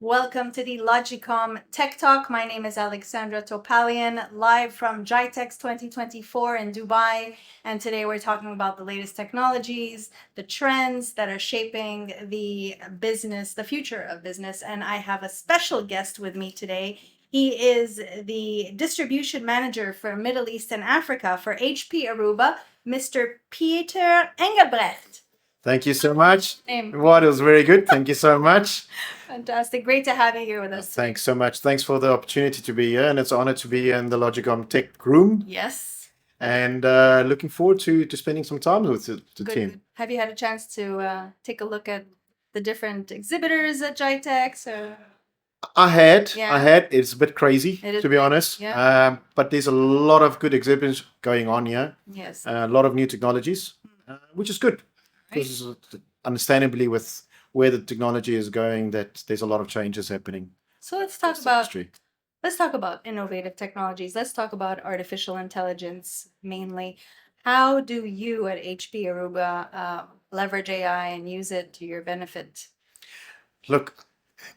Welcome to the Logicom Tech Talk. My name is Alexandra Topalian, live from GITEX 2024 in Dubai. And today we're talking about the latest technologies, the trends that are shaping the business, the future of business. And I have a special guest with me today. He is the distribution manager for Middle East and Africa for HP Aruba, Mr. Pieter Engelbrecht. Thank you so much. Name. What was very good. Thank you so much. Fantastic. Great to have you here with us. Thanks so much. Thanks for the opportunity to be here. And it's an honor to be in the Logicom Tech Room. Yes. And looking forward to spending some time with the team. Have you had a chance to take a look at the different exhibitors at GITEX? I had. It's a bit crazy, to be honest. Yeah. But there's a lot of good exhibits going on here. Yes. A lot of new technologies, which is good. Because understandably, with where the technology is going, that there's a lot of changes happening. So let's talk about innovative technologies. Let's talk about artificial intelligence mainly. How do you at HP Aruba leverage AI and use it to your benefit? Look,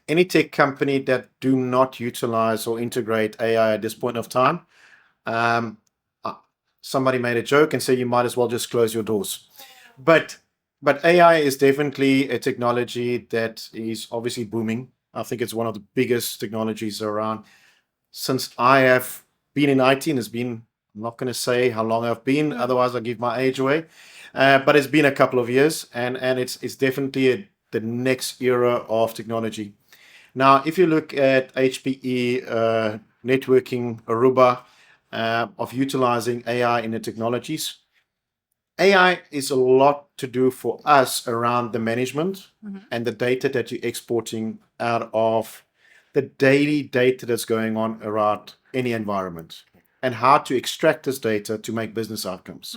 any tech company that do not utilize or integrate AI at this point of time, somebody made a joke and said you might as well just close your doors. But AI is definitely a technology that is obviously booming. I think it's one of the biggest technologies around. Since I have been in IT, and it's been, I'm not going to say how long I've been, otherwise I'll give my age away. But it's been a couple of years, and it's definitely the next era of technology. Now, if you look at HPE networking, Aruba, of utilizing AI in the technologies, AI is a lot to do for us around the management and the data that you're exporting out of the daily data that's going on around any environment and how to extract this data to make business outcomes.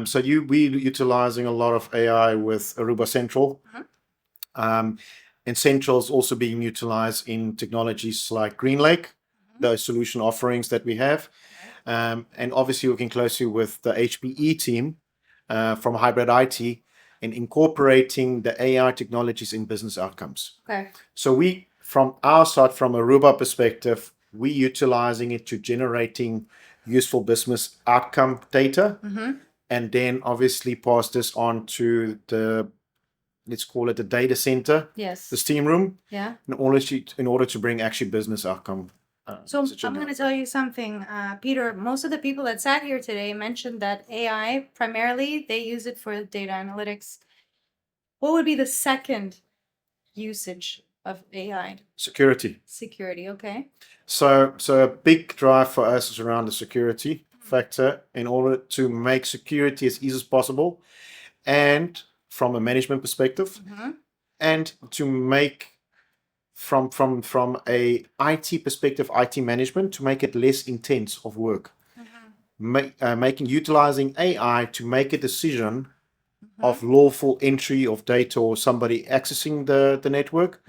So we're utilizing a lot of AI with Aruba Central. And Central is also being utilized in technologies like GreenLake, those solution offerings that we have. And obviously working closely with the HPE team from Hybrid IT and incorporating the AI technologies in business outcomes. Okay. So we, from our side, from a Aruba perspective, we utilizing it to generating useful business outcome data, and then obviously pass this on to the, let's call it the data center, Yes. the steam room, Yeah. in order to bring actually business outcome. So I'm going to tell you something, Peter. Most of the people that sat here today mentioned that AI, primarily, they use it for data analytics. What would be the second usage of AI? Security. Security, okay. So a big drive for us is around the security factor in order to make security as easy as possible, and from a management perspective, and to make from a IT perspective, IT management, to make it less intense of work. Utilizing AI to make a decision of lawful entry of data or somebody accessing the network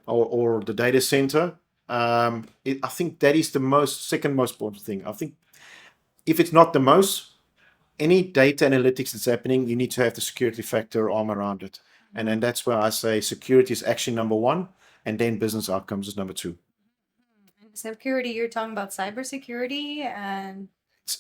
or the data center. I think that is the second most important thing. I think if it's not the most, any data analytics that's happening, you need to have the security factor arm around it. And then that's where I say security is actually number one, and then business outcomes is number two. Security, you're talking about cybersecurity and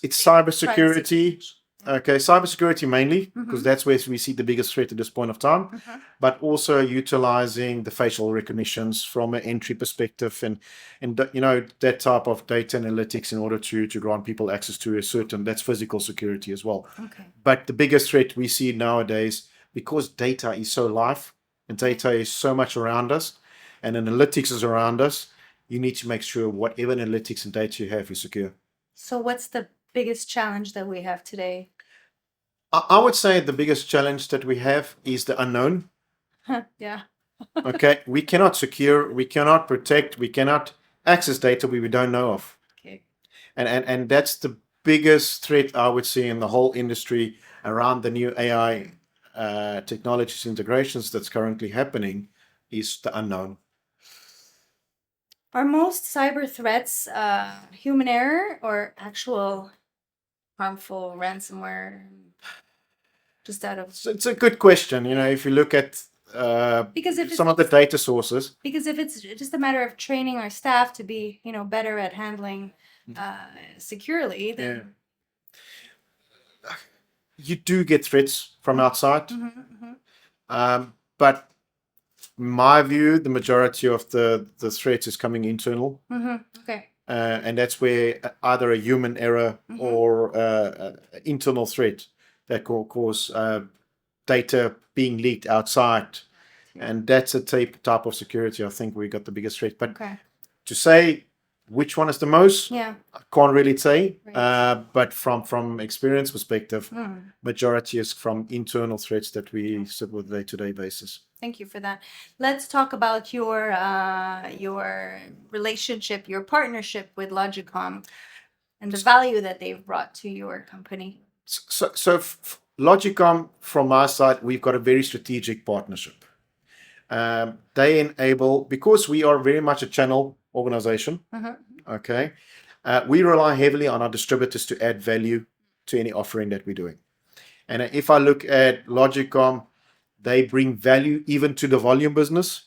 it's cybersecurity. Okay, cybersecurity mainly, because that's where we see the biggest threat at this point of time, but also utilizing the facial recognitions from an entry perspective and that type of data analytics in order to grant people access to that's physical security as well. Okay. But the biggest threat we see nowadays, because data is so live and data is so much around us and analytics is around us, you need to make sure whatever analytics and data you have is secure. So what's the biggest challenge that we have today? I would say the biggest challenge that we have is the unknown. Yeah. Okay, we cannot secure, we cannot protect, we cannot access data we don't know of. Okay. And that's the biggest threat I would see in the whole industry around the new AI technologies integrations that's currently happening, is the unknown. Are most cyber threats human error or actual harmful ransomware? Just out of... So it's a good question. If you look at Because if some of the data sources. because if it's just a matter of training our staff to be, better at handling securely, then Yeah. You do get threats from outside, but in my view, the majority of the threats is coming internal. Okay. And that's where either a human error or internal threat that will cause data being leaked outside. And that's a type of security I think we got the biggest threat. But to say which one is the most, I can't really say. Right. But from experience perspective, majority is from internal threats that we sit with day-to-day basis. Thank you for that. Let's talk about your relationship, your partnership with Logicom, and the value that they've brought to your company. So Logicom, from our side, we've got a very strategic partnership. They enable, because we are very much a channel organization, okay, we rely heavily on our distributors to add value to any offering that we're doing. And if I look at Logicom, they bring value even to the volume business.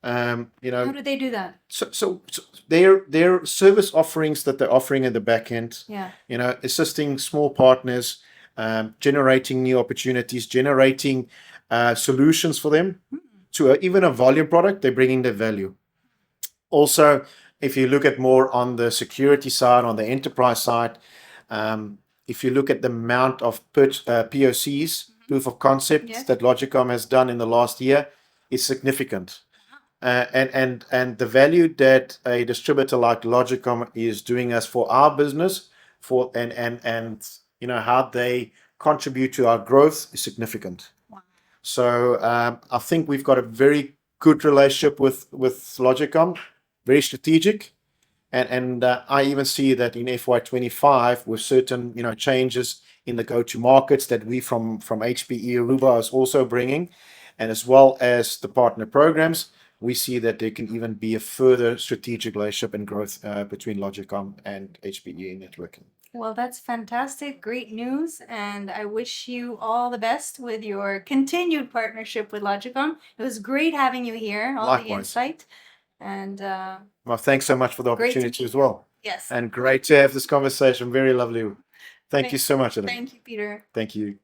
How do they do that? So their service offerings that they're offering in the back end, assisting small partners, generating new opportunities, generating solutions for them to even a volume product, they're bringing the value. Also, if you look at more on the security side, on the enterprise side, if you look at the amount of POCs, proof of concepts, that Logicom has done in the last year, is significant. And the value that a distributor like Logicom is doing us for our business, and how they contribute to our growth is significant. So I think we've got a very good relationship with Logicom, very strategic. And I even see that in FY25 with certain changes in the go-to markets that we from HPE Aruba is also bringing, and as well as the partner programs, we see that there can even be a further strategic relationship and growth between Logicom and HPE networking. Well, that's fantastic. Great news. And I wish you all the best with your continued partnership with Logicom. It was great having you here, all the insight. And well, thanks so much for the opportunity as well. Yes. And great to have this conversation. Very lovely. Thank you so much, Adam. Thank you, Pieter. Thank you.